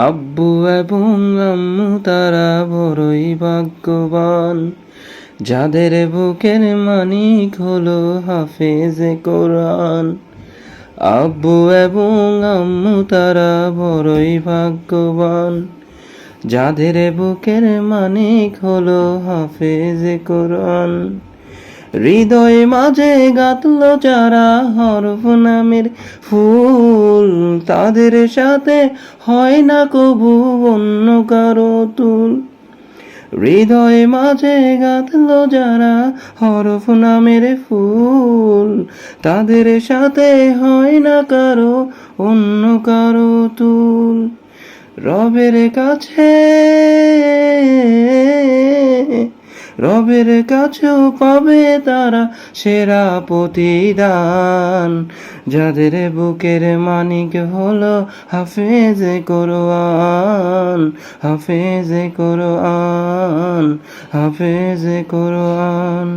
আব্বু এবং আম্মু তারা বড়ই ভাগ্যবান, যাদের বুকের মানিক হলো হাফেজে কোরআন। আব্বু এবং আম্মু তারা বড়ই ভাগ্যবান, যাদের বুকের মানিক হলো হাফেজে কোরআন। হৃদয় মাঝে গাঁথলো যারা হরফ নামের ফুল, তাদের সাথে হয় না কবু অন্য কারো তুল। হৃদয় মাঝে গাঁথলো যারা হরফ নামের ফুল, তাদের সাথে হয় না কারো অন্য কারো তুল। রবের কাছে রবের কাছেও পাবে তারা সেরা প্রতিদান, যাদের বুকের মানিক হলো হাফেজে কোরআন, হাফেজে কোরআন, হাফেজে কোরআন।